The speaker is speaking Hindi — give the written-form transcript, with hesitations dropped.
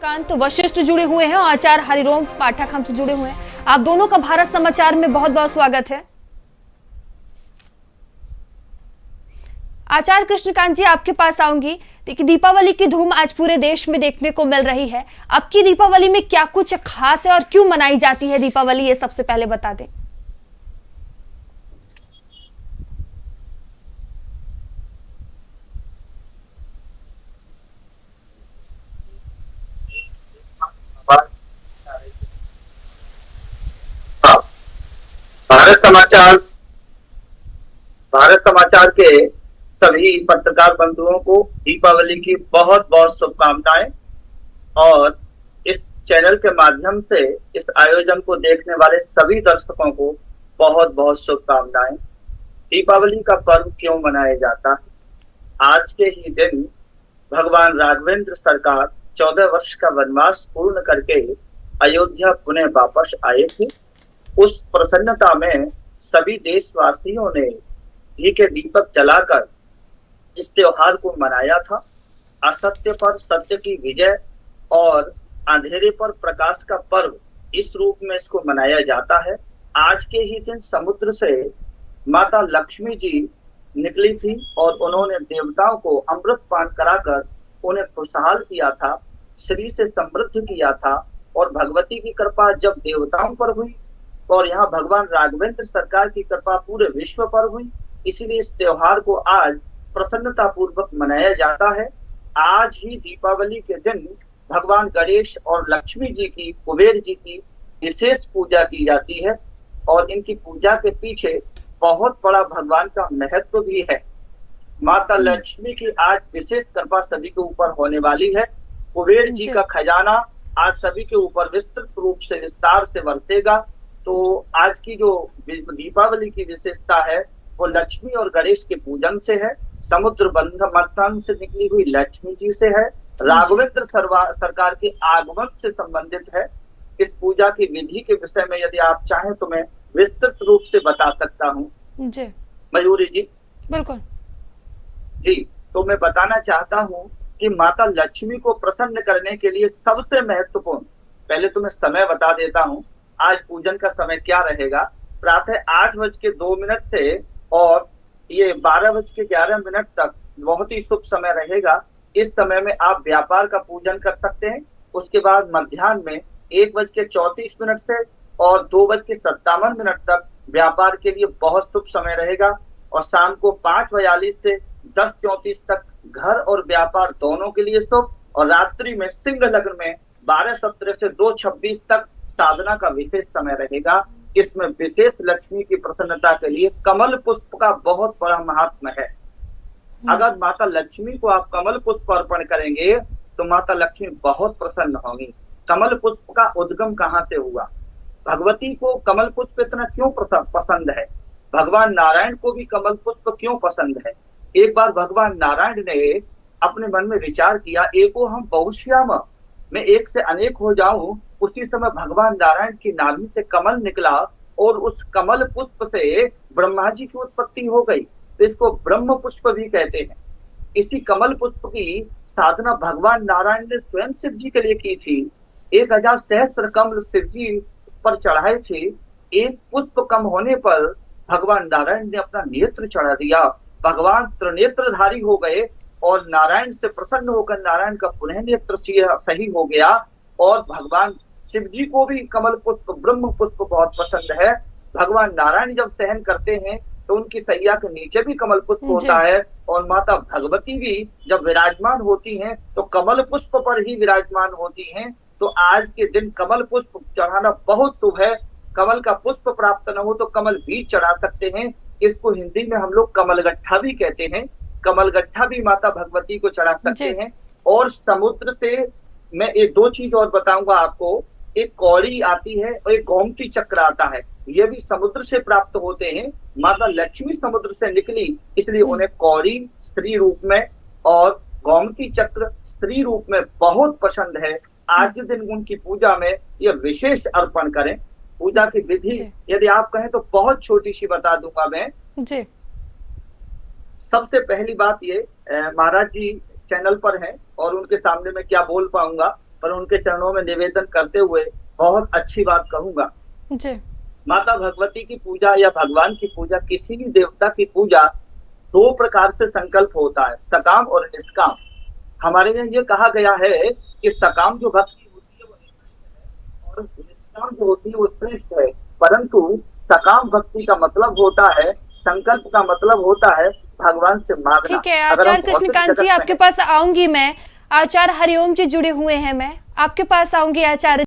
कांत वशिष्ठ जुड़े हुए हैं और आचार्य हरिरोम पाठक हमसे जुड़े हुए हैं। आप दोनों का भारत समाचार में बहुत बहुत स्वागत है। आचार्य कृष्णकांत जी, आपके पास आऊंगी। देखिए, दीपावली की धूम आज पूरे देश में देखने को मिल रही है। अब की दीपावली में क्या कुछ खास है और क्यों मनाई जाती है दीपावली, ये सबसे पहले बता दें। भारत समाचार भारत समाचार के सभी पत्रकार बंधुओं को दीपावली की बहुत बहुत शुभकामनाएं और इस चैनल के माध्यम से इस आयोजन को देखने वाले सभी दर्शकों को बहुत बहुत शुभकामनाएं। दीपावली का पर्व क्यों मनाया जाता है? आज के ही दिन भगवान राघवेंद्र सरकार 14 वर्ष का वनवास पूर्ण करके अयोध्या पुनः वापस आए थे। उस प्रसन्नता में सभी देशवासियों ने घी के दीपक जलाकर इस त्योहार को मनाया था। असत्य पर सत्य की विजय और अंधेरे पर प्रकाश का पर्व, इस रूप में इसको मनाया जाता है। आज के ही दिन समुद्र से माता लक्ष्मी जी निकली थी और उन्होंने देवताओं को अमृत पान कराकर उन्हें खुशहाल किया था, श्री से समृद्ध किया था। और भगवती की कृपा जब देवताओं पर हुई और यहाँ भगवान राघवेंद्र सरकार की कृपा पूरे विश्व पर हुई, इसीलिए इस त्योहार को आज प्रसन्नता पूर्वक मनाया जाता है। आज ही दीपावली के दिन भगवान गणेश और लक्ष्मी जी की, कुबेर जी की विशेष पूजा की जाती है और इनकी पूजा के पीछे बहुत बड़ा भगवान का महत्व भी है। माता लक्ष्मी की आज विशेष कृपा सभी के ऊपर होने वाली है। कुबेर जी का खजाना आज सभी के ऊपर विस्तृत रूप से विस्तार से बरसेगा। तो आज की जो दीपावली की विशेषता है वो लक्ष्मी और गणेश के पूजन से है, समुद्र मंथन से निकली हुई लक्ष्मी जी से है, राघवेंद्र सरकार के आगमन से संबंधित है। इस पूजा की विधि के विषय में यदि आप चाहें तो मैं विस्तृत रूप से बता सकता हूँ जी मयूरी जी। बिल्कुल जी, तो मैं बताना चाहता हूँ कि माता लक्ष्मी को प्रसन्न करने के लिए सबसे महत्वपूर्ण, पहले तो मैं समय बता देता हूँ। आज पूजन का समय क्या रहेगा? प्रातः 8:02 से और ये 12:11 तक बहुत ही शुभ समय रहेगा। इस समय में आप व्यापार का पूजन कर सकते हैं। उसके बाद मध्याह्न में 1:34 से और 2:57 तक व्यापार के लिए बहुत शुभ समय रहेगा। और शाम को 5:42 से 10:34 तक घर और व्यापार दोनों के लिए शुभ। और रात्रि में सिंह लग्न में 12:17 से 2:26 तक साधना का विशेष समय रहेगा। इसमें विशेष लक्ष्मी की प्रसन्नता के लिए कमल पुष्प का बहुत बड़ा महात्म है। अगर माता लक्ष्मी को आप कमल पुष्प अर्पण करेंगे तो माता लक्ष्मी बहुत प्रसन्न होंगी। कमल पुष्प का उद्गम कहाँ से हुआ? भगवती को कमल पुष्प इतना क्यों पसंद है? भगवान नारायण को भी कमल पुष्प क्यों पसंद है? एक बार भगवान नारायण ने अपने मन में विचार किया, एको हम बहुश्याम, मैं एक से अनेक हो जाऊं। उसी समय भगवान नारायण की नाभि से कमल निकला और उस कमल पुष्प से ब्रह्मा जी की उत्पत्ति हो गई। तो इसको ब्रह्म पुष्प भी कहते हैं। इसी कमल पुष्प की साधना भगवान नारायण ने स्वयं शिव जी के लिए की थी। 1000 सहस्त्र कमल शिव जी पर चढ़ाए थे। एक पुष्प कम होने पर भगवान नारायण ने अपना नेत्र चढ़ा दिया। भगवान त्रिनेत्रधारी हो गए और नारायण से प्रसन्न होकर नारायण का पुनः नेत्र सही हो गया। और भगवान शिव जी को भी कमल पुष्प, ब्रह्म पुष्प बहुत पसंद है। भगवान नारायण जब सहन करते हैं तो उनकी सैया के नीचे भी कमल पुष्प होता है। और माता भगवती भी जब विराजमान होती हैं तो कमल पुष्प पर ही विराजमान होती हैं। तो आज के दिन कमल पुष्प चढ़ाना बहुत शुभ है। कमल का पुष्प प्राप्त न हो तो कमल बीज चढ़ा सकते हैं। इसको हिंदी में हम लोग कमलगट्ठा भी कहते हैं। कमलगट्ठा भी माता भगवती को चढ़ा सकते हैं। और समुद्र से मैं एक दो चीज और बताऊंगा आपको। एक कौड़ी आती है और एक गोमती चक्र आता है, ये भी समुद्र से प्राप्त होते हैं। माता लक्ष्मी समुद्र से निकली, इसलिए उन्हें कौड़ी स्त्री रूप में और गोमती चक्र स्त्री रूप में बहुत पसंद है। आज के दिन उनकी पूजा में ये विशेष अर्पण करें। पूजा की विधि यदि आप कहें तो बहुत छोटी सी बता दूंगा मैं जी। सबसे पहली बात ये, महाराज जी चैनल पर हैं और उनके सामने मैं क्या बोल पाऊंगा। पर उनके चरणों में निवेदन करते हुए बहुत अच्छी बात कहूंगा। जी। माता भगवती की पूजा या भगवान की पूजा, किसी भी देवता की पूजा दो प्रकार से संकल्प होता है, सकाम और निष्काम। हमारे यहाँ ये कहा गया है कि सकाम जो भक्ति होती है वो निकृष्ट है और निष्काम जो होती है वो श्रेष्ठ है। परंतु सकाम भक्ति का मतलब होता है, संकल्प का मतलब होता है भगवान से मांगना। ठीक है अगर हम आचार्य कृष्णकांत जी, भौतिक जगत आपके में पास आऊंगी मैं। आचार्य हरिओम जी जुड़े हुए हैं, मैं आपके पास आऊंगी आचार्य